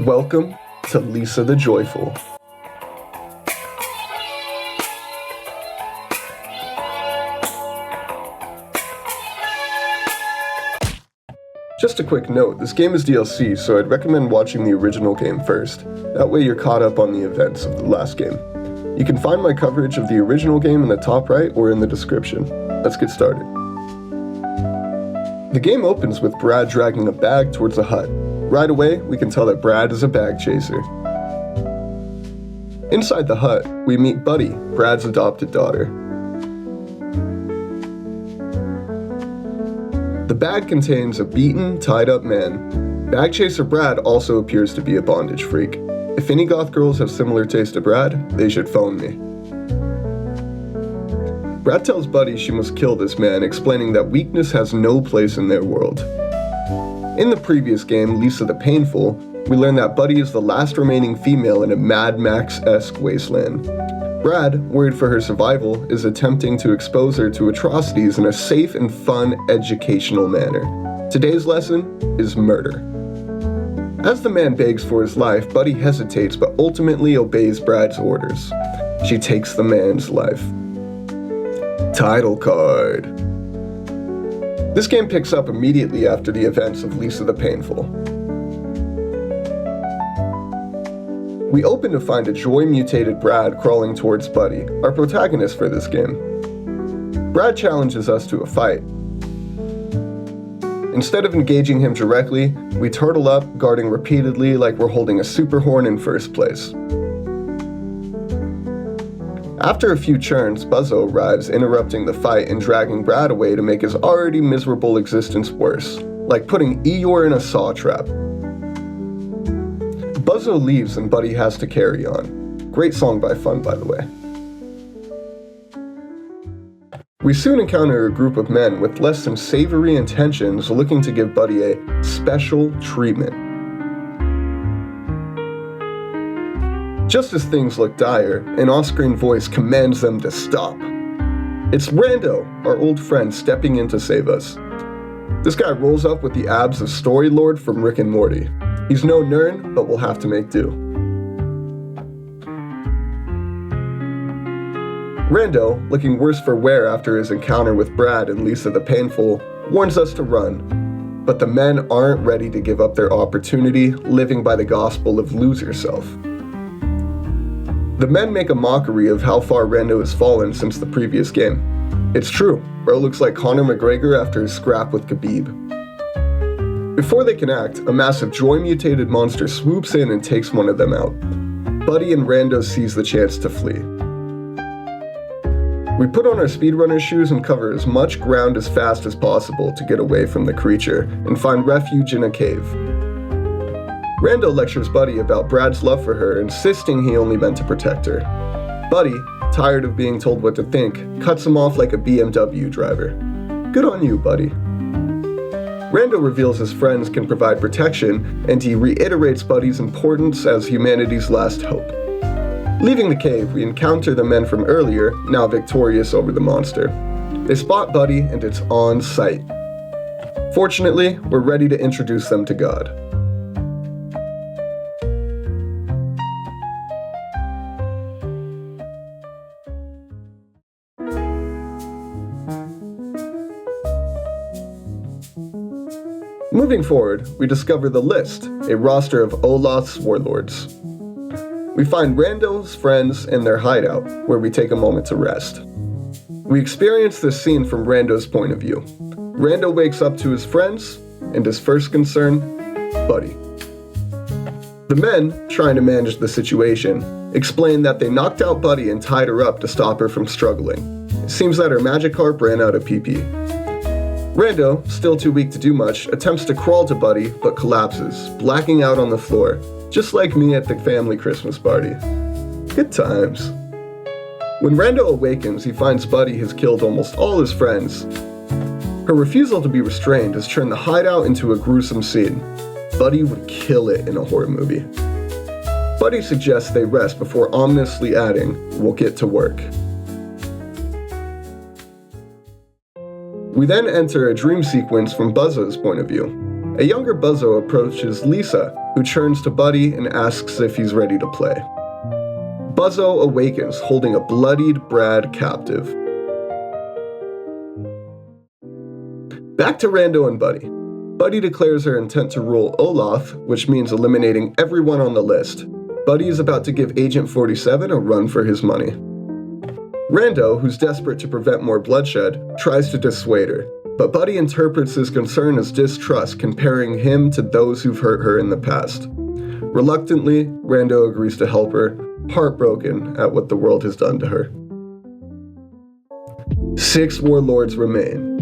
Welcome to Lisa the Joyful. Just a quick note, this game is DLC, so I'd recommend watching the original game first. That way you're caught up on the events of the last game. You can find my coverage of the original game in the top right or in the description. Let's get started. The game opens with Brad dragging a bag towards a hut. Right away, we can tell that Brad is a bag chaser. Inside the hut, we meet Buddy, Brad's adopted daughter. The bag contains a beaten, tied-up man. Bag chaser Brad also appears to be a bondage freak. If any goth girls have similar taste to Brad, they should phone me. Brad tells Buddy she must kill this man, explaining that weakness has no place in their world. In the previous game, Lisa the Painful, we learn that Buddy is the last remaining female in a Mad Max-esque wasteland. Brad, worried for her survival, is attempting to expose her to atrocities in a safe and fun, educational manner. Today's lesson is murder. As the man begs for his life, Buddy hesitates but ultimately obeys Brad's orders. She takes the man's life. Title card. This game picks up immediately after the events of Lisa the Painful. We open to find a joy-mutated Brad crawling towards Buddy, our protagonist for this game. Brad challenges us to a fight. Instead of engaging him directly, we turtle up, guarding repeatedly like we're holding a super horn in first place. After a few churns, Buzzo arrives, interrupting the fight and dragging Brad away to make his already miserable existence worse, like putting Eeyore in a saw trap. Buzzo leaves and Buddy has to carry on. Great song by Fun, by the way. We soon encounter a group of men with less than savory intentions looking to give Buddy a special treatment. Just as things look dire, an off-screen voice commands them to stop. It's Rando, our old friend, stepping in to save us. This guy rolls up with the abs of Storylord from Rick and Morty. He's no nerd, but we'll have to make do. Rando, looking worse for wear after his encounter with Brad and Lisa the Painful, warns us to run. But the men aren't ready to give up their opportunity, living by the gospel of lose yourself. The men make a mockery of how far Rando has fallen since the previous game. It's true, bro looks like Conor McGregor after his scrap with Khabib. Before they can act, a massive joy-mutated monster swoops in and takes one of them out. Buddy and Rando seize the chance to flee. We put on our speedrunner shoes and cover as much ground as fast as possible to get away from the creature and find refuge in a cave. Rando lectures Buddy about Brad's love for her, insisting he only meant to protect her. Buddy, tired of being told what to think, cuts him off like a BMW driver. Good on you, Buddy. Rando reveals his friends can provide protection, and he reiterates Buddy's importance as humanity's last hope. Leaving the cave, we encounter the men from earlier, now victorious over the monster. They spot Buddy, and it's on sight. Fortunately, we're ready to introduce them to God. Moving forward, we discover the List, a roster of Olaf's warlords. We find Rando's friends in their hideout, where we take a moment to rest. We experience this scene from Rando's point of view. Rando wakes up to his friends, and his first concern, Buddy. The men, trying to manage the situation, explain that they knocked out Buddy and tied her up to stop her from struggling. It seems that her Magikarp ran out of PP. Rando, still too weak to do much, attempts to crawl to Buddy, but collapses, blacking out on the floor, just like me at the family Christmas party. Good times. When Rando awakens, he finds Buddy has killed almost all his friends. Her refusal to be restrained has turned the hideout into a gruesome scene. Buddy would kill it in a horror movie. Buddy suggests they rest before ominously adding, "We'll get to work." We then enter a dream sequence from Buzzo's point of view. A younger Buzzo approaches Lisa, who turns to Buddy and asks if he's ready to play. Buzzo awakens, holding a bloodied Brad captive. Back to Rando and Buddy. Buddy declares her intent to rule Olaf, which means eliminating everyone on the list. Buddy is about to give Agent 47 a run for his money. Rando, who's desperate to prevent more bloodshed, tries to dissuade her, but Buddy interprets his concern as distrust, comparing him to those who've hurt her in the past. Reluctantly, Rando agrees to help her, heartbroken at what the world has done to her. 6 warlords remain.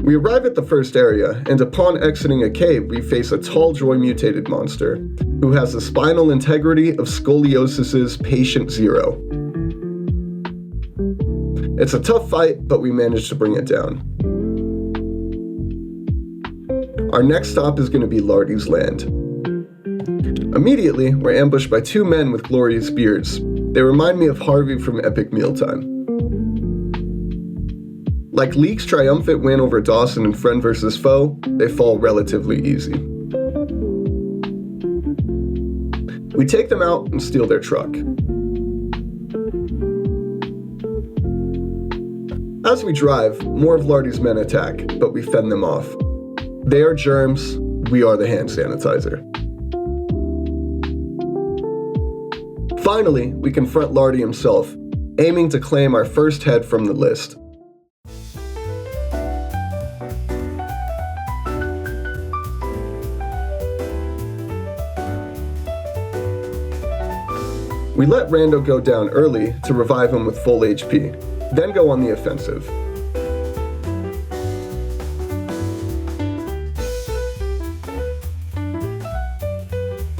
We arrive at the first area, and upon exiting a cave, we face a tall joy-mutated monster, who has the spinal integrity of Scoliosis' Patient Zero. It's a tough fight, but we manage to bring it down. Our next stop is going to be Lardy's land. Immediately, we're ambushed by 2 men with glorious beards. They remind me of Harvey from Epic Mealtime. Like Leek's triumphant win over Dawson in Friend vs. Foe, they fall relatively easy. We take them out and steal their truck. As we drive, more of Lardy's men attack, but we fend them off. They are germs, we are the hand sanitizer. Finally, we confront Lardy himself, aiming to claim our first head from the list. We let Rando go down early to revive him with full HP, then go on the offensive.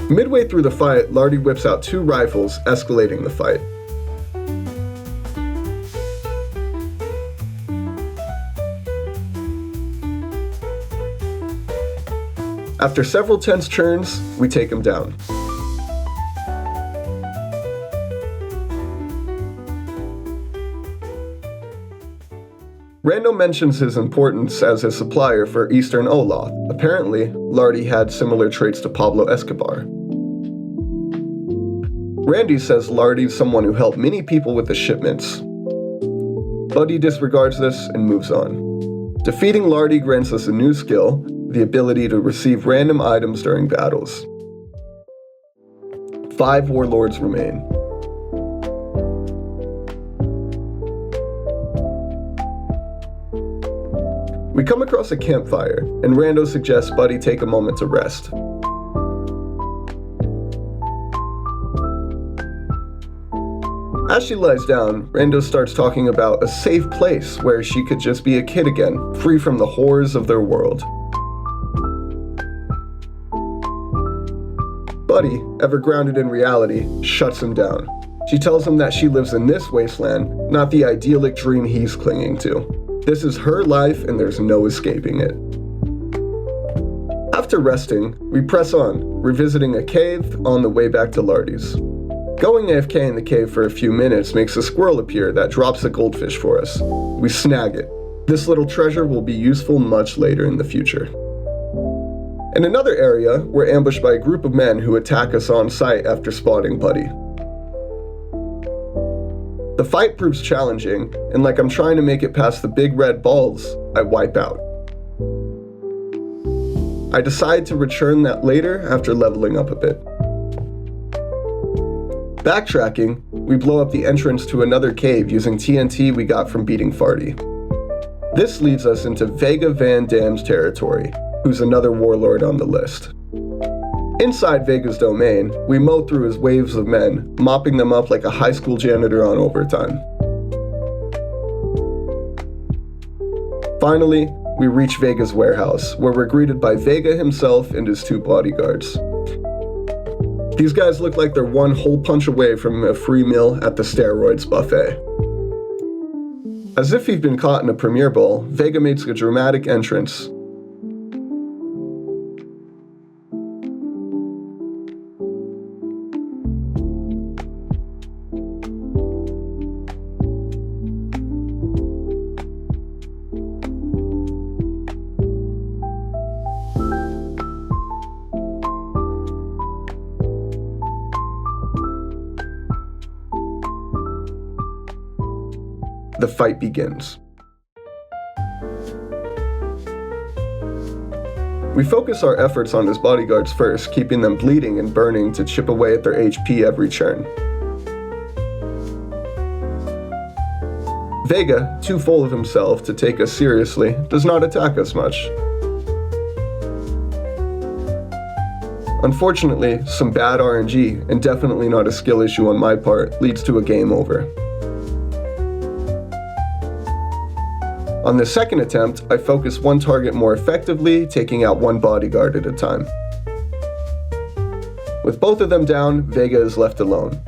Midway through the fight, Lardy whips out 2 rifles, escalating the fight. After several tense turns, we take him down. Rando mentions his importance as a supplier for Eastern Olaf. Apparently, Lardy had similar traits to Pablo Escobar. Randy says Lardy's someone who helped many people with the shipments. Buddy disregards this and moves on. Defeating Lardy grants us a new skill, the ability to receive random items during battles. 5 warlords remain. We come across a campfire, and Rando suggests Buddy take a moment to rest. As she lies down, Rando starts talking about a safe place where she could just be a kid again, free from the horrors of their world. Buddy, ever grounded in reality, shuts him down. She tells him that she lives in this wasteland, not the idyllic dream he's clinging to. This is her life and there's no escaping it. After resting, we press on, revisiting a cave on the way back to Lardy's. Going AFK in the cave for a few minutes makes a squirrel appear that drops a goldfish for us. We snag it. This little treasure will be useful much later in the future. In another area, we're ambushed by a group of men who attack us on sight after spotting Buddy. The fight proves challenging, and like I'm trying to make it past the big red balls, I wipe out. I decide to return that later after leveling up a bit. Backtracking, we blow up the entrance to another cave using TNT we got from beating Farty. This leads us into Vega Van Dam's territory, who's another warlord on the list. Inside Vega's domain, we mow through his waves of men, mopping them up like a high school janitor on overtime. Finally, we reach Vega's warehouse, where we're greeted by Vega himself and his 2 bodyguards. These guys look like they're one hole punch away from a free meal at the steroids buffet. As if he'd been caught in a premiere bowl, Vega makes a dramatic entrance. the fight begins. We focus our efforts on his bodyguards first, keeping them bleeding and burning to chip away at their HP every turn. Vega, too full of himself to take us seriously, does not attack us much. Unfortunately, some bad RNG, and definitely not a skill issue on my part, leads to a game over. On the second attempt, I focus one target more effectively, taking out one bodyguard at a time. With both of them down, Vega is left alone.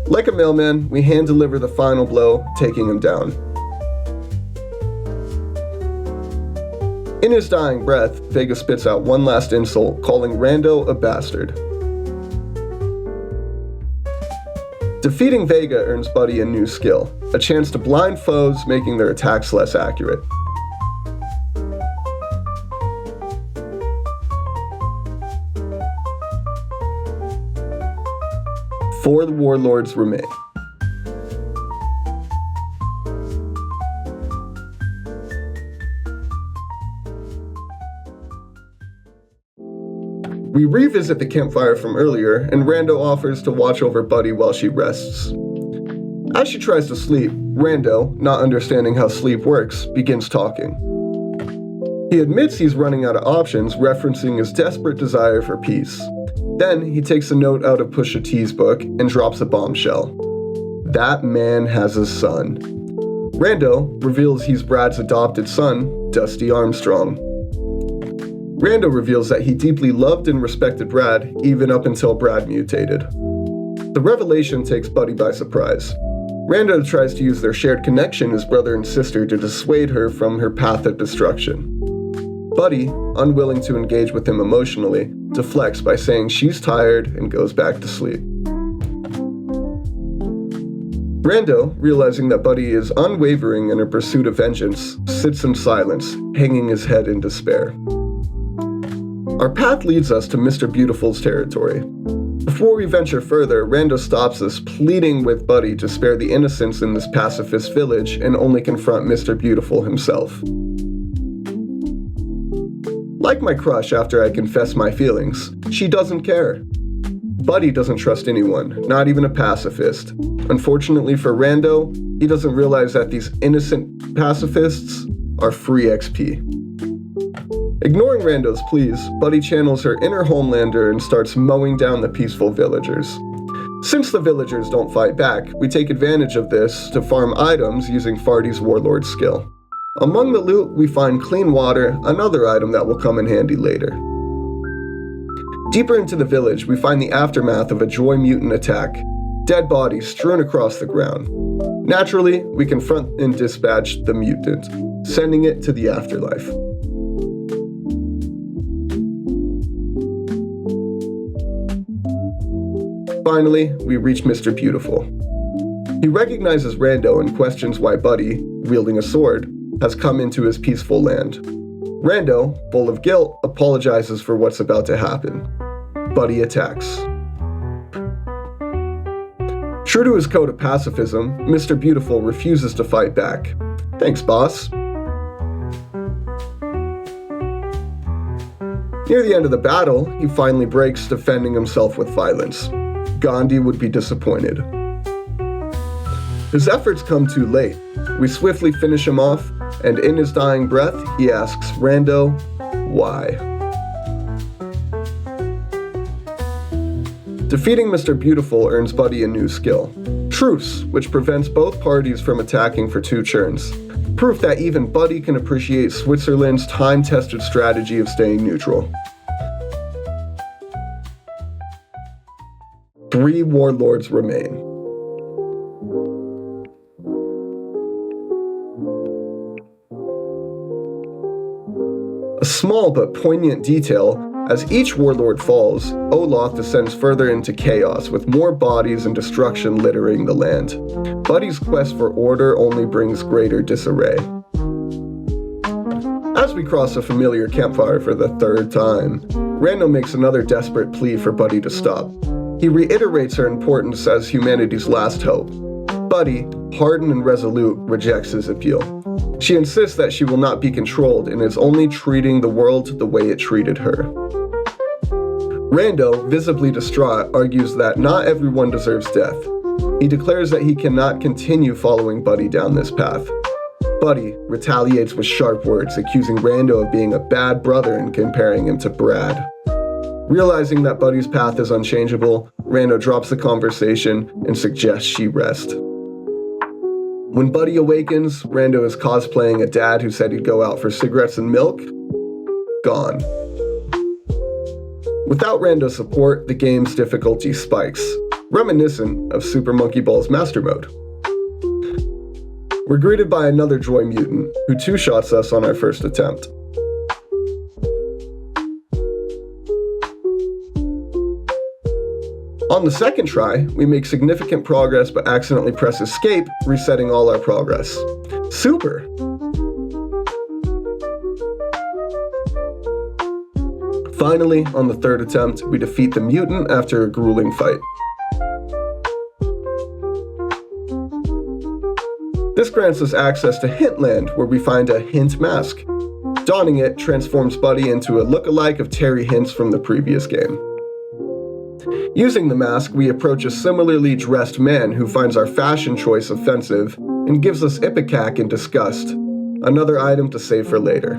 Like a mailman, we hand-deliver the final blow, taking him down. In his dying breath, Vega spits out one last insult, calling Rando a bastard. Defeating Vega earns Buddy a new skill, a chance to blind foes, making their attacks less accurate. Four warlords remain. We revisit the campfire from earlier, and Rando offers to watch over Buddy while she rests. As she tries to sleep, Rando, not understanding how sleep works, begins talking. He admits he's running out of options, referencing his desperate desire for peace. Then, he takes a note out of Pusha T's book and drops a bombshell. That man has a son. Rando reveals he's Brad's adopted son, Dusty Armstrong. Rando reveals that he deeply loved and respected Brad, even up until Brad mutated. The revelation takes Buddy by surprise. Rando tries to use their shared connection as brother and sister to dissuade her from her path of destruction. Buddy, unwilling to engage with him emotionally, deflects by saying she's tired and goes back to sleep. Rando, realizing that Buddy is unwavering in her pursuit of vengeance, sits in silence, hanging his head in despair. Our path leads us to Mr. Beautiful's territory. Before we venture further, Rando stops us, pleading with Buddy to spare the innocents in this pacifist village and only confront Mr. Beautiful himself. Like my crush after I confess my feelings, she doesn't care. Buddy doesn't trust anyone, not even a pacifist. Unfortunately for Rando, he doesn't realize that these innocent pacifists are free XP. Ignoring Rando's pleas, Buddy channels her inner Homelander and starts mowing down the peaceful villagers. Since the villagers don't fight back, we take advantage of this to farm items using Farty's Warlord skill. Among the loot, we find clean water, another item that will come in handy later. Deeper into the village, we find the aftermath of a Joy mutant attack, dead bodies strewn across the ground. Naturally, we confront and dispatch the mutant, sending it to the afterlife. Finally, we reach Mr. Beautiful. He recognizes Rando and questions why Buddy, wielding a sword, has come into his peaceful land. Rando, full of guilt, apologizes for what's about to happen. Buddy attacks. True to his code of pacifism, Mr. Beautiful refuses to fight back. Thanks, boss. Near the end of the battle, he finally breaks, defending himself with violence. Gandhi would be disappointed. His efforts come too late. We swiftly finish him off, and in his dying breath, he asks Rando, why? Defeating Mr. Beautiful earns Buddy a new skill, Truce, which prevents both parties from attacking for 2 turns. Proof that even Buddy can appreciate Switzerland's time-tested strategy of staying neutral. 3 warlords remain. A small but poignant detail, as each warlord falls, Olaf descends further into chaos with more bodies and destruction littering the land. Buddy's quest for order only brings greater disarray. As As we cross a familiar campfire for the third time, Rando makes another desperate plea for Buddy to stop. He reiterates her importance as humanity's last hope. Buddy, hardened and resolute, rejects his appeal. She insists that she will not be controlled and is only treating the world the way it treated her. Rando, visibly distraught, argues that not everyone deserves death. He declares that he cannot continue following Buddy down this path. Buddy retaliates with sharp words, accusing Rando of being a bad brother and comparing him to Brad. Realizing that Buddy's path is unchangeable, Rando drops the conversation and suggests she rest. When Buddy awakens, Rando is cosplaying a dad who said he'd go out for cigarettes and milk. Gone. Without Rando's support, the game's difficulty spikes, reminiscent of Super Monkey Ball's Master Mode. We're greeted by another Joy mutant, who two-shots us on our first attempt. On the second try, we make significant progress but accidentally press escape, resetting all our progress. Super! Finally, on the third attempt, we defeat the mutant after a grueling fight. This grants us access to Hintland, where we find a Hint mask. Donning it transforms Buddy into a look-alike of Terry Hintz from the previous game. Using the mask, we approach a similarly dressed man who finds our fashion choice offensive and gives us Ipecac in disgust, another item to save for later.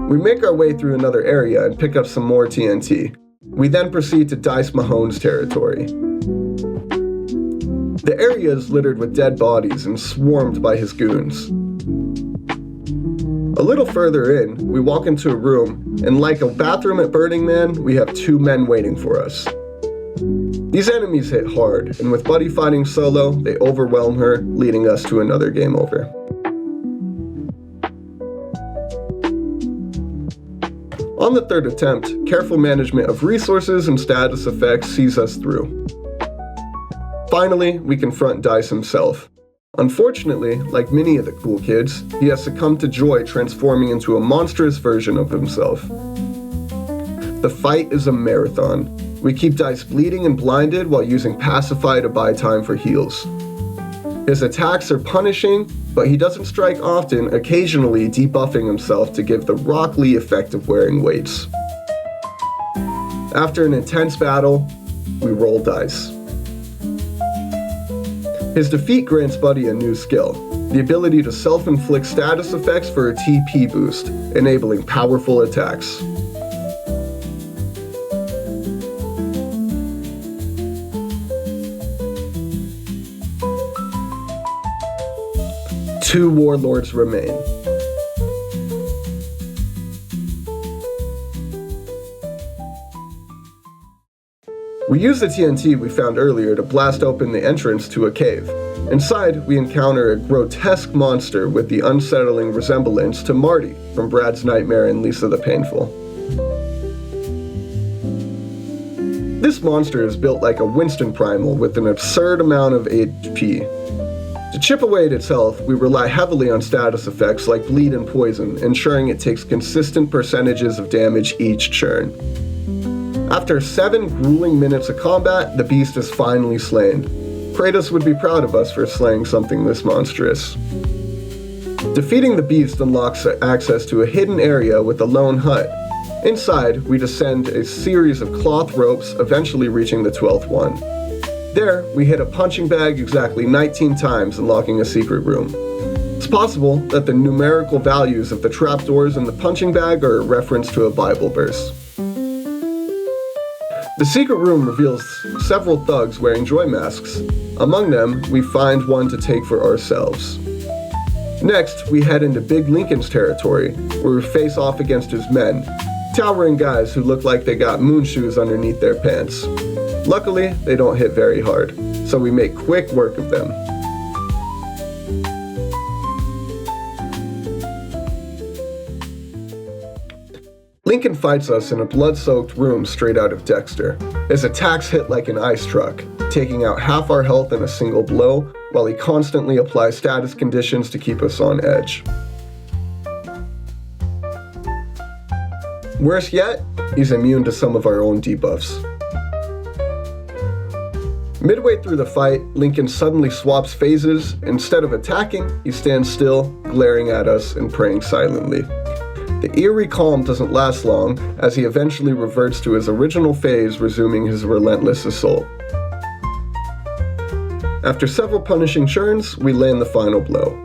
We make our way through another area and pick up some more TNT. We then proceed to Dice Mahone's territory. The area is littered with dead bodies and swarmed by his goons. A little further in, we walk into a room, and like a bathroom at Burning Man, we have two men waiting for us. These enemies hit hard, and with Buddy fighting solo, they overwhelm her, leading us to another game over. On the third attempt, careful management of resources and status effects sees us through. Finally, we confront Dice himself. Unfortunately, like many of the cool kids, he has succumbed to Joy transforming into a monstrous version of himself. The fight is a marathon. We keep Dice bleeding and blinded while using Pacify to buy time for heals. His attacks are punishing, but he doesn't strike often, occasionally debuffing himself to give the Rock Lee effect of wearing weights. After an intense battle, we roll dice. His defeat grants Buddy a new skill, the ability to self-inflict status effects for a TP boost, enabling powerful attacks. Two warlords remain. We use the TNT we found earlier to blast open the entrance to a cave. Inside, we encounter a grotesque monster with the unsettling resemblance to Marty from Brad's Nightmare and Lisa the Painful. This monster is built like a Winston Primal with an absurd amount of HP. To chip away at its health, we rely heavily on status effects like Bleed and Poison, ensuring it takes consistent percentages of damage each turn. After 7 grueling minutes of combat, the beast is finally slain. Kratos would be proud of us for slaying something this monstrous. Defeating the beast unlocks access to a hidden area with a lone hut. Inside, we descend a series of cloth ropes, eventually reaching the 12th one. There, we hit a punching bag exactly 19 times, unlocking a secret room. It's possible that the numerical values of the trapdoors in the punching bag are a reference to a Bible verse. The secret room reveals several thugs wearing joy masks. Among them, we find one to take for ourselves. Next, we head into Big Lincoln's territory, where we face off against his men, towering guys who look like they got moon shoes underneath their pants. Luckily, they don't hit very hard, so we make quick work of them. Lincoln fights us in a blood-soaked room straight out of Dexter. His attacks hit like an ice truck, taking out half our health in a single blow, while he constantly applies status conditions to keep us on edge. Worse yet, he's immune to some of our own debuffs. Midway through the fight, Lincoln suddenly swaps phases. Instead of attacking, he stands still, glaring at us and praying silently. The eerie calm doesn't last long, as he eventually reverts to his original phase, resuming his relentless assault. After several punishing churns, we land the final blow.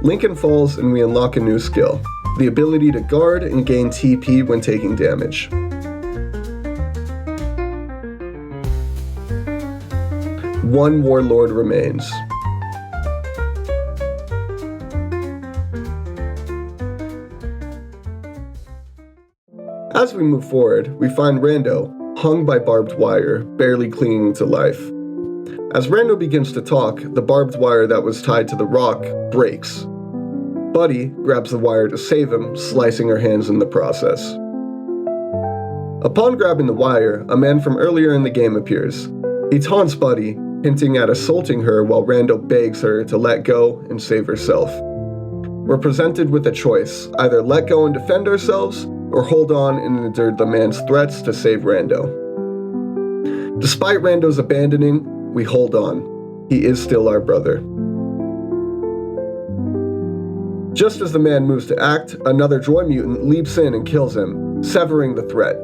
Lincoln falls and we unlock a new skill, the ability to guard and gain TP when taking damage. One warlord remains. As we move forward, we find Rando, hung by barbed wire, barely clinging to life. As Rando begins to talk, the barbed wire that was tied to the rock breaks. Buddy grabs the wire to save him, slicing her hands in the process. Upon grabbing the wire, a man from earlier in the game appears. He taunts Buddy, hinting at assaulting her while Rando begs her to let go and save herself. We're presented with a choice, either let go and defend ourselves, or hold on and endure the man's threats to save Rando. Despite Rando's abandoning, we hold on. He is still our brother. Just as the man moves to act, another Joy mutant leaps in and kills him, severing the threat.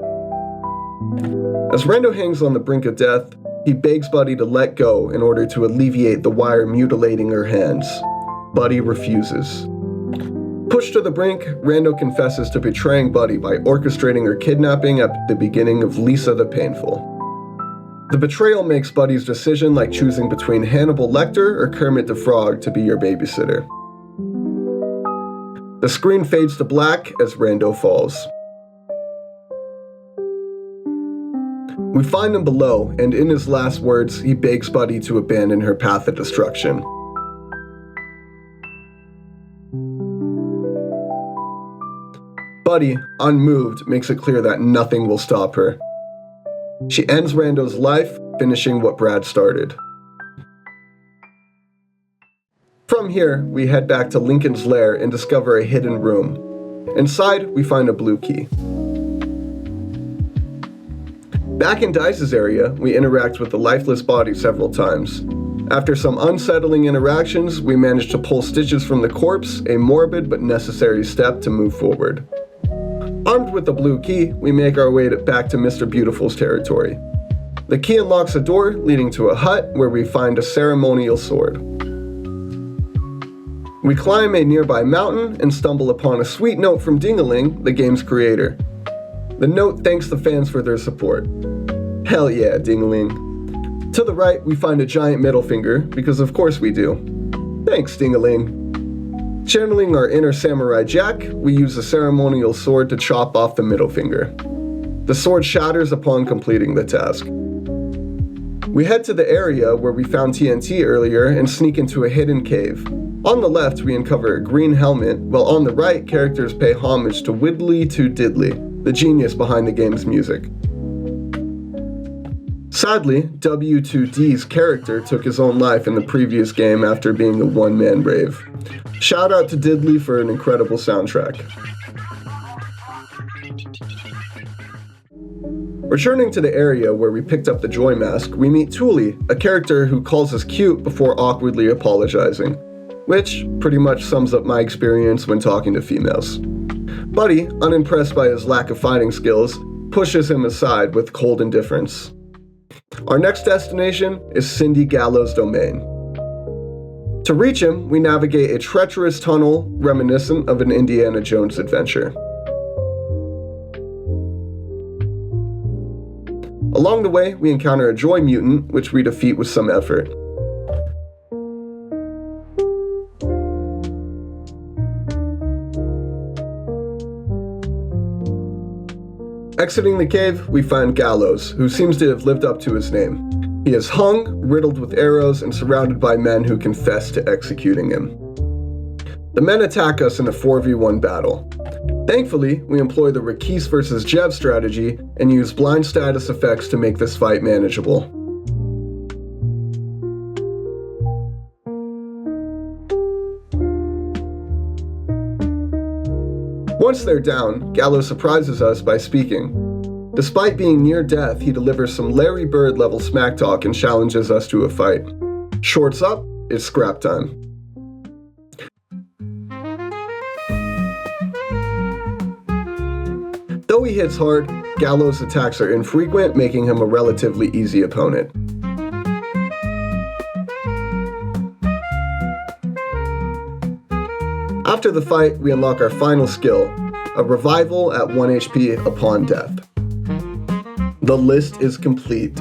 As Rando hangs on the brink of death, he begs Buddy to let go in order to alleviate the wire mutilating her hands. Buddy refuses. Pushed to the brink, Rando confesses to betraying Buddy by orchestrating her kidnapping at the beginning of Lisa the Painful. The betrayal makes Buddy's decision like choosing between Hannibal Lecter or Kermit the Frog to be your babysitter. The screen fades to black as Rando falls. We find him below, and in his last words, he begs Buddy to abandon her path of destruction. Buddy, unmoved, makes it clear that nothing will stop her. She ends Rando's life, finishing what Brad started. From here, we head back to Lincoln's lair and discover a hidden room. Inside, we find a blue key. Back in Dice's area, we interact with the lifeless body several times. After some unsettling interactions, we manage to pull stitches from the corpse, a morbid but necessary step to move forward. Armed with the blue key, we make our way back to Mr. Beautiful's territory. The key unlocks a door leading to a hut where we find a ceremonial sword. We climb a nearby mountain and stumble upon a sweet note from Dingaling, the game's creator. The note thanks the fans for their support. Hell yeah, Dingaling. To the right, we find a giant middle finger, because of course we do. Thanks, Dingaling. Channeling our inner Samurai Jack, we use a ceremonial sword to chop off the middle finger. The sword shatters upon completing the task. We head to the area where we found TNT earlier and sneak into a hidden cave. On the left, we uncover a green helmet, while on the right, characters pay homage to Widdly to Diddly, the genius behind the game's music. Sadly, W2D's character took his own life in the previous game after being a one-man rave. Shout out to Diddly for an incredible soundtrack. Returning to the area where we picked up the Joy Mask, we meet Thule, a character who calls us cute before awkwardly apologizing, which pretty much sums up my experience when talking to females. Buddy, unimpressed by his lack of fighting skills, pushes him aside with cold indifference. Our next destination is Cindy Gallo's domain. To reach him, we navigate a treacherous tunnel reminiscent of an Indiana Jones adventure. Along the way, we encounter a Joy mutant, which we defeat with some effort. Exiting the cave, we find Gallows, who seems to have lived up to his name. He is hung, riddled with arrows, and surrounded by men who confess to executing him. The men attack us in a 4v1 battle. Thankfully, we employ the Rakis vs. Jev strategy and use blind status effects to make this fight manageable. Once they're down, Gallows surprises us by speaking. Despite being near death, he delivers some Larry Bird level smack talk and challenges us to a fight. Shorts up, it's scrap time. Though he hits hard, Gallows' attacks are infrequent, making him a relatively easy opponent. After the fight, we unlock our final skill, a revival at 1 HP upon death. The list is complete.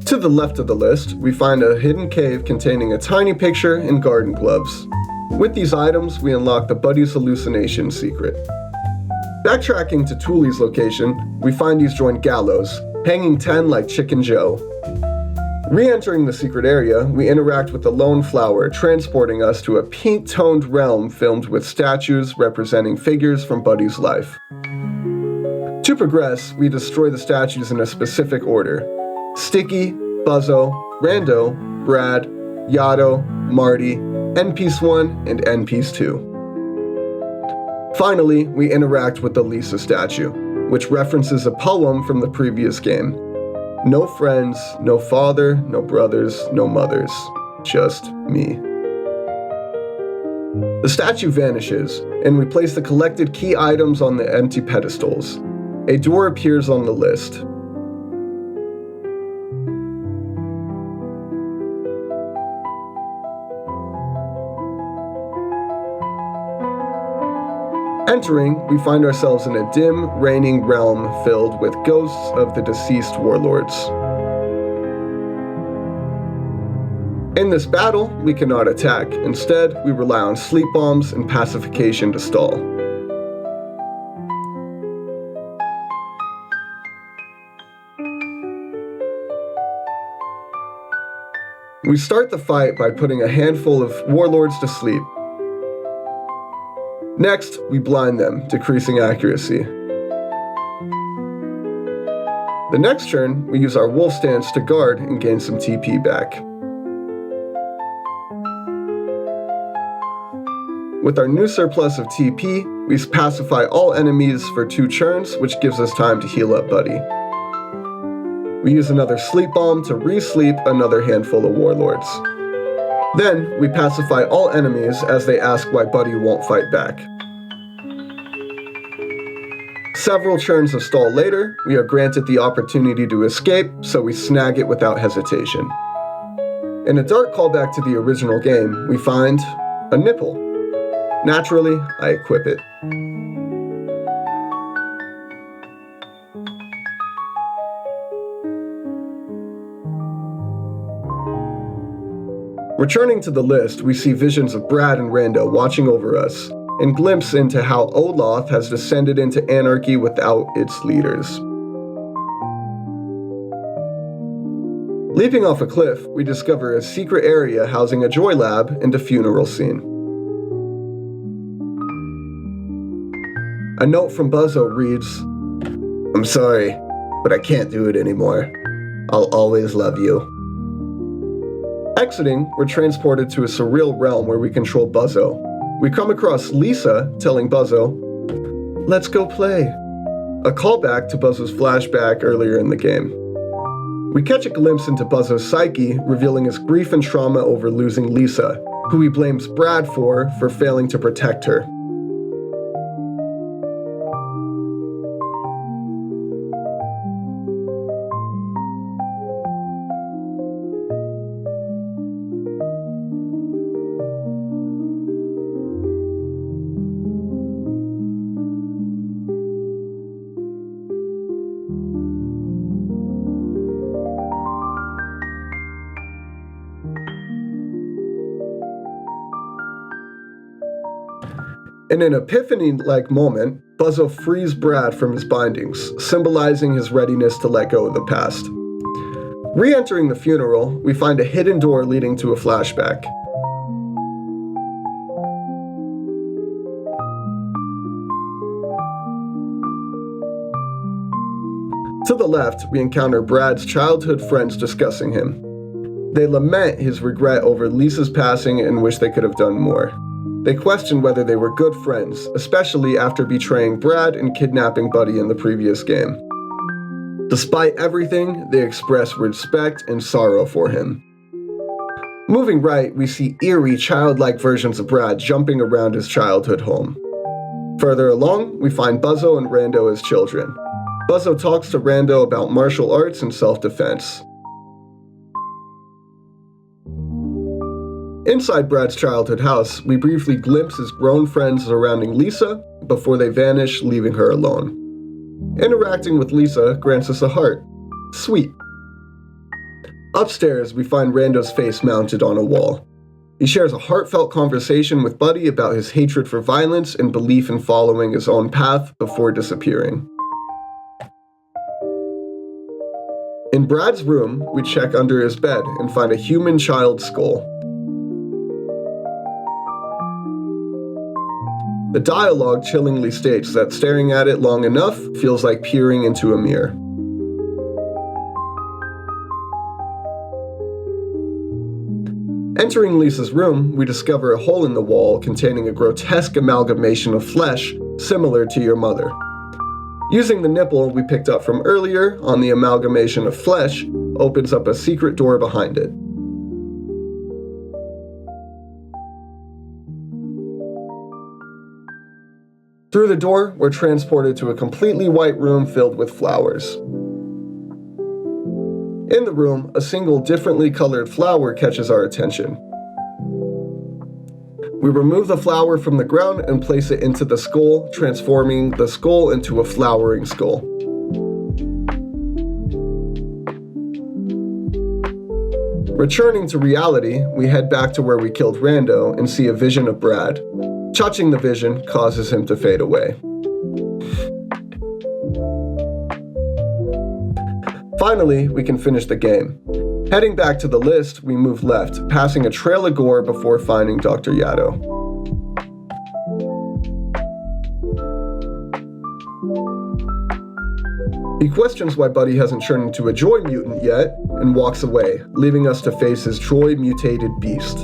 To the left of the list, we find a hidden cave containing a tiny picture and garden gloves. With these items, we unlock the Buddy's Hallucination secret. Backtracking to Tooley's location, we find he's joined Gallows, hanging 10 like Chicken Joe. Re-entering the secret area, we interact with the Lone Flower, transporting us to a pink-toned realm filled with statues representing figures from Buddy's life. To progress, we destroy the statues in a specific order: Sticky, Buzzo, Rando, Brad, Yato, Marty, N-Piece 1, and N-Piece 2. Finally, we interact with the Lisa statue, which references a poem from the previous game. No friends, no father, no brothers, no mothers. Just me. The statue vanishes, and we place the collected key items on the empty pedestals. A door appears on the list. Entering, we find ourselves in a dim, raining realm filled with ghosts of the deceased warlords. In this battle, we cannot attack. Instead, we rely on sleep bombs and pacification to stall. We start the fight by putting a handful of warlords to sleep. Next, we blind them, decreasing accuracy. The next turn, we use our wolf stance to guard and gain some TP back. With our new surplus of TP, we pacify all enemies for 2 turns, which gives us time to heal up Buddy. We use another sleep bomb to re-sleep another handful of warlords. Then, we pacify all enemies as they ask why Buddy won't fight back. Several turns of stall later, we are granted the opportunity to escape, so we snag it without hesitation. In a dark callback to the original game, we find a nipple. Naturally, I equip it. Returning to the list, we see visions of Brad and Rando watching over us, and glimpse into how Olaf has descended into anarchy without its leaders. Leaping off a cliff, we discover a secret area housing a joy lab and a funeral scene. A note from Buzzo reads, "I'm sorry, but I can't do it anymore. I'll always love you." Exiting, we're transported to a surreal realm where we control Buzzo. We come across Lisa telling Buzzo, "Let's go play." A callback to Buzzo's flashback earlier in the game. We catch a glimpse into Buzzo's psyche, revealing his grief and trauma over losing Lisa, who he blames Brad for failing to protect her. In an epiphany-like moment, Buzzo frees Brad from his bindings, symbolizing his readiness to let go of the past. Re-entering the funeral, we find a hidden door leading to a flashback. To the left, we encounter Brad's childhood friends discussing him. They lament his regret over Lisa's passing and wish they could have done more. They question whether they were good friends, especially after betraying Brad and kidnapping Buddy in the previous game. Despite everything, they express respect and sorrow for him. Moving right, we see eerie, childlike versions of Brad jumping around his childhood home. Further along, we find Buzzo and Rando as children. Buzzo talks to Rando about martial arts and self-defense. Inside Brad's childhood house, we briefly glimpse his grown friends surrounding Lisa before they vanish, leaving her alone. Interacting with Lisa grants us a heart. Sweet. Upstairs, we find Rando's face mounted on a wall. He shares a heartfelt conversation with Buddy about his hatred for violence and belief in following his own path before disappearing. In Brad's room, we check under his bed and find a human child skull. The dialogue chillingly states that staring at it long enough feels like peering into a mirror. Entering Lisa's room, we discover a hole in the wall containing a grotesque amalgamation of flesh similar to your mother. Using the nipple we picked up from earlier on the amalgamation of flesh opens up a secret door behind it. Through the door, we're transported to a completely white room filled with flowers. In the room, a single differently colored flower catches our attention. We remove the flower from the ground and place it into the skull, transforming the skull into a flowering skull. Returning to reality, we head back to where we killed Rando and see a vision of Brad. Touching the vision causes him to fade away. Finally, we can finish the game. Heading back to the list, we move left, passing a trail of gore before finding Dr. Yato. He questions why Buddy hasn't turned into a Joy mutant yet, and walks away, leaving us to face his Joy mutated beast.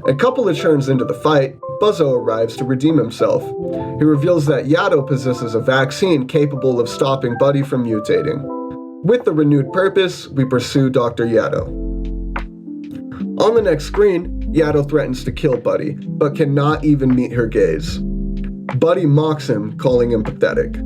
A couple of turns into the fight, Buzzo arrives to redeem himself. He reveals that Yato possesses a vaccine capable of stopping Buddy from mutating. With the renewed purpose, we pursue Dr. Yato. On the next screen, Yato threatens to kill Buddy, but cannot even meet her gaze. Buddy mocks him, calling him pathetic.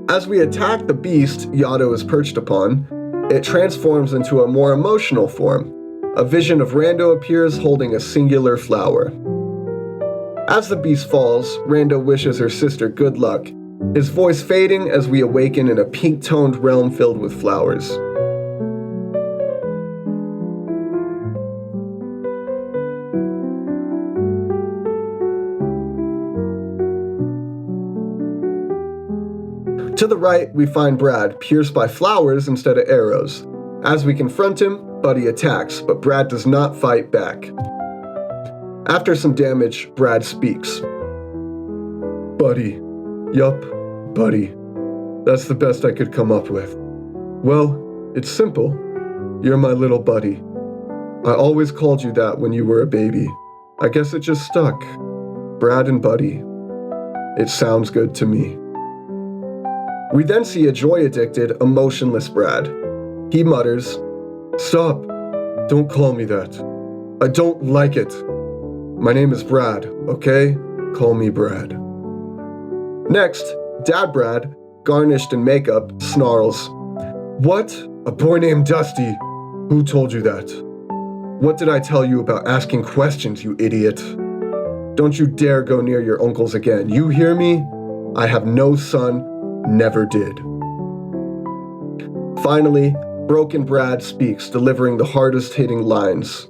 As we attack the beast Yato is perched upon, it transforms into a more emotional form. A vision of Rando appears holding a singular flower. As the beast falls, Rando wishes her sister good luck, his voice fading as we awaken in a pink-toned realm filled with flowers. To the right, we find Brad, pierced by flowers instead of arrows. As we confront him, Buddy attacks, but Brad does not fight back. After some damage, Brad speaks. Buddy. Yup, Buddy. That's the best I could come up with. Well, it's simple. You're my little buddy. I always called you that when you were a baby. I guess it just stuck. Brad and Buddy. It sounds good to me. We then see a joy-addicted, emotionless Brad. He mutters, "Stop! Don't call me that. I don't like it. My name is Brad, okay? Call me Brad." Next, Dad Brad, garnished in makeup, snarls, "What? A boy named Dusty? Who told you that? What did I tell you about asking questions, you idiot? Don't you dare go near your uncles again, you hear me? I have no son, never did." Finally, Broken Brad speaks, delivering the hardest hitting lines.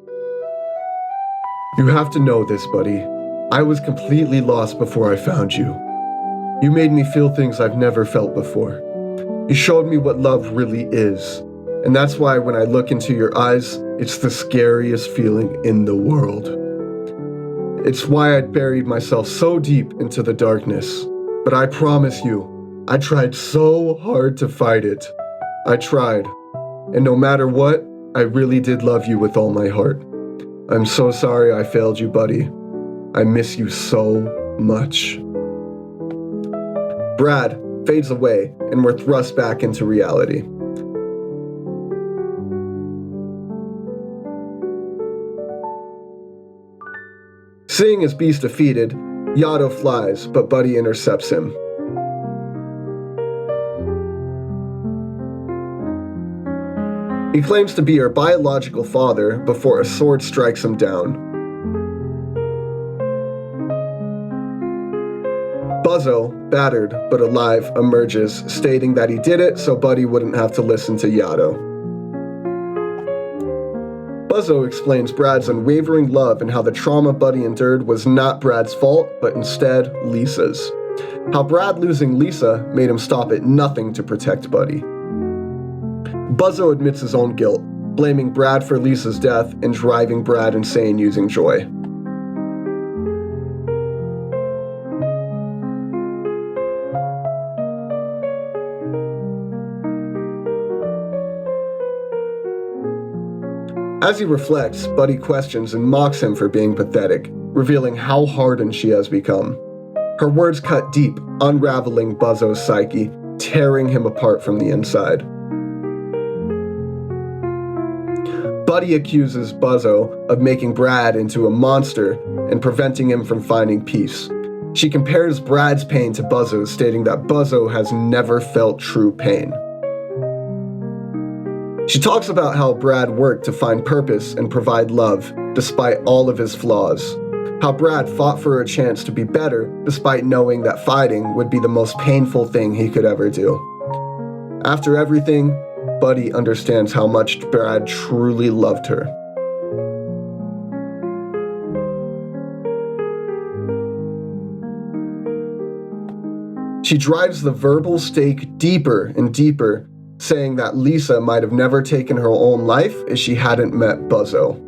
You have to know this, buddy. I was completely lost before I found you. You made me feel things I've never felt before. You showed me what love really is. And that's why when I look into your eyes, it's the scariest feeling in the world. It's why I'd buried myself so deep into the darkness. But I promise you, I tried so hard to fight it. I tried. And no matter what, I really did love you with all my heart. I'm so sorry I failed you, buddy. I miss you so much. Brad fades away, and we're thrust back into reality. Seeing his beast defeated, Yato flies, but Buddy intercepts him. He claims to be her biological father before a sword strikes him down. Buzzo, battered but alive, emerges, stating that he did it so Buddy wouldn't have to listen to Yato. Buzzo explains Brad's unwavering love and how the trauma Buddy endured was not Brad's fault, but instead Lisa's. How Brad losing Lisa made him stop at nothing to protect Buddy. Buzzo admits his own guilt, blaming Brad for Lisa's death and driving Brad insane using joy. As he reflects, Buddy questions and mocks him for being pathetic, revealing how hardened she has become. Her words cut deep, unraveling Buzzo's psyche, tearing him apart from the inside. Buddy accuses Buzzo of making Brad into a monster and preventing him from finding peace. She compares Brad's pain to Buzzo's, stating that Buzzo has never felt true pain. She talks about how Brad worked to find purpose and provide love, despite all of his flaws. How Brad fought for a chance to be better, despite knowing that fighting would be the most painful thing he could ever do. After everything, Buddy understands how much Brad truly loved her. She drives the verbal stake deeper and deeper, saying that Lisa might have never taken her own life if she hadn't met Buzzo.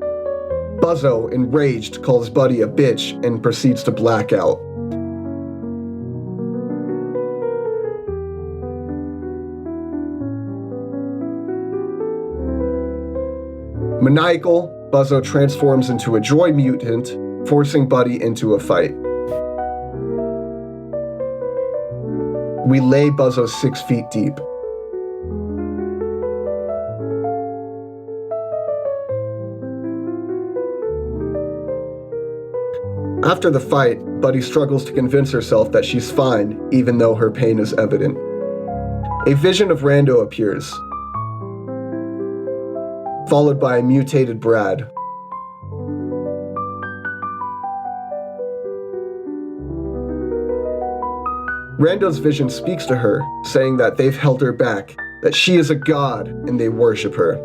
Buzzo, enraged, calls Buddy a bitch and proceeds to black out. Maniacal, Buzzo transforms into a joy mutant, forcing Buddy into a fight. We lay Buzzo 6 feet deep. After the fight, Buddy struggles to convince herself that she's fine, even though her pain is evident. A vision of Rando appears, followed by a mutated Brad. Rando's vision speaks to her, saying that they've held her back, that she is a god and they worship her.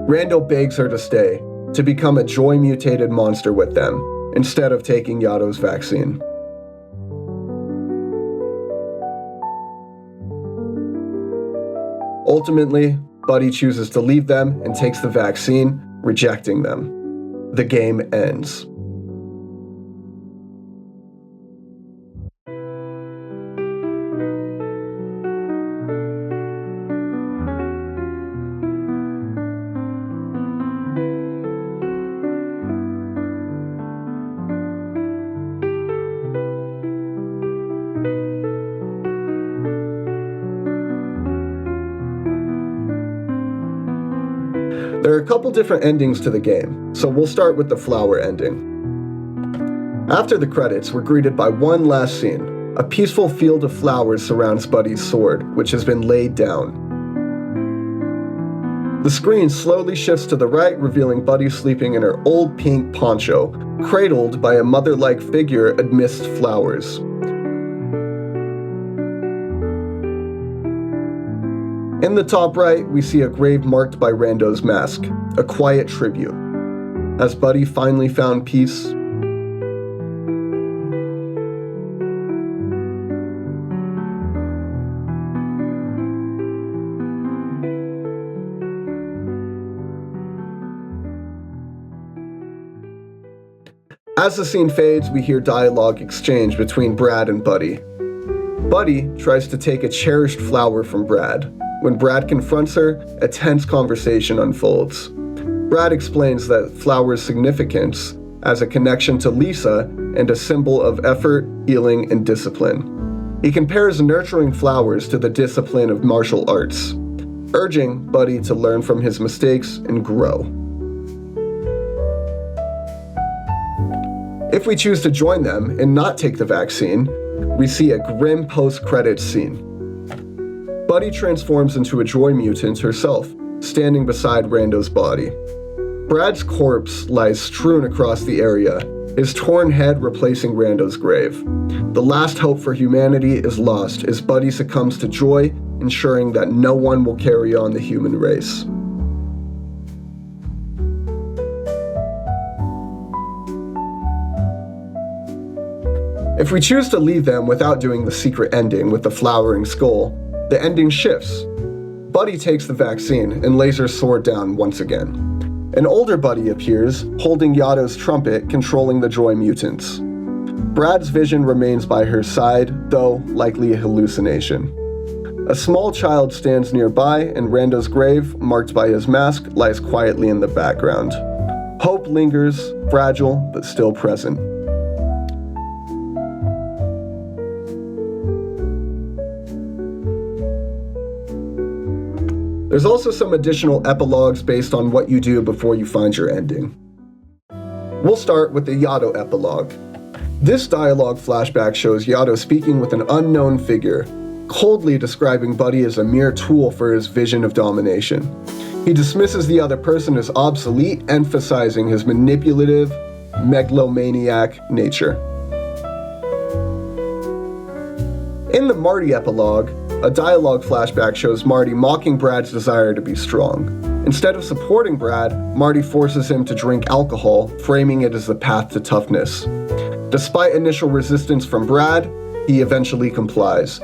Rando begs her to stay, to become a joy-mutated monster with them, instead of taking Yato's vaccine. Ultimately, Buddy chooses to leave them and takes the vaccine, rejecting them. The game ends. There are a couple different endings to the game, so we'll start with the flower ending. After the credits, we're greeted by one last scene. A peaceful field of flowers surrounds Buddy's sword, which has been laid down. The screen slowly shifts to the right, revealing Buddy sleeping in her old pink poncho, cradled by a mother-like figure amidst flowers. In the top right, we see a grave marked by Rando's mask, a quiet tribute. Has Buddy finally found peace? As the scene fades, we hear dialogue exchange between Brad and Buddy. Buddy tries to take a cherished flower from Brad. When Brad confronts her, a tense conversation unfolds. Brad explains that flower's significance as a connection to Lisa and a symbol of effort, healing, and discipline. He compares nurturing flowers to the discipline of martial arts, urging Buddy to learn from his mistakes and grow. If we choose to join them and not take the vaccine, we see a grim post-credits scene. Buddy transforms into a joy mutant herself, standing beside Rando's body. Brad's corpse lies strewn across the area, his torn head replacing Rando's grave. The last hope for humanity is lost as Buddy succumbs to joy, ensuring that no one will carry on the human race. If we choose to leave them without doing the secret ending with the flowering skull, the ending shifts. Buddy takes the vaccine and lays her sword down once again. An older Buddy appears, holding Yato's trumpet, controlling the Joy mutants. Brad's vision remains by her side, though likely a hallucination. A small child stands nearby, and Rando's grave, marked by his mask, lies quietly in the background. Hope lingers, fragile but still present. There's also some additional epilogues based on what you do before you find your ending. We'll start with the Yato epilogue. This dialogue flashback shows Yato speaking with an unknown figure, coldly describing Buddy as a mere tool for his vision of domination. He dismisses the other person as obsolete, emphasizing his manipulative, megalomaniac nature. In the Marty epilogue, a dialogue flashback shows Marty mocking Brad's desire to be strong. Instead of supporting Brad, Marty forces him to drink alcohol, framing it as the path to toughness. Despite initial resistance from Brad, he eventually complies.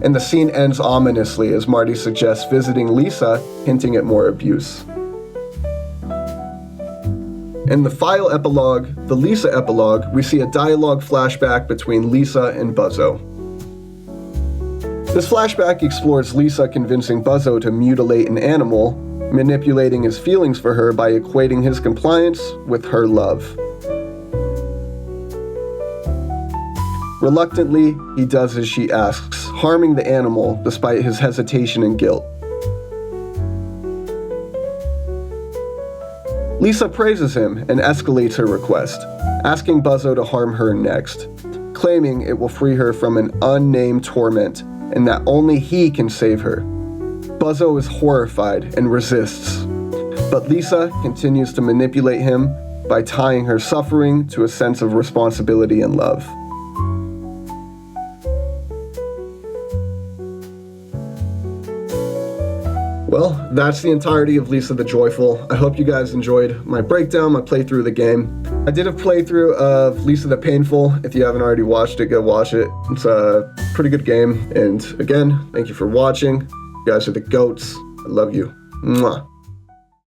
And the scene ends ominously as Marty suggests visiting Lisa, hinting at more abuse. In the File epilogue, the Lisa epilogue, we see a dialogue flashback between Lisa and Buzzo. This flashback explores Lisa convincing Buzzo to mutilate an animal, manipulating his feelings for her by equating his compliance with her love. Reluctantly, he does as she asks, harming the animal despite his hesitation and guilt. Lisa praises him and escalates her request, asking Buzzo to harm her next, claiming it will free her from an unnamed torment and that only he can save her. Buzzo is horrified and resists, but Lisa continues to manipulate him by tying her suffering to a sense of responsibility and love. Well, that's the entirety of Lisa the Joyful. I hope you guys enjoyed my breakdown, my playthrough of the game. I did a playthrough of Lisa the Painful. If you haven't already watched it, go watch it. It's a pretty good game. And again, thank you for watching. You guys are the GOATs. I love you. Mwah.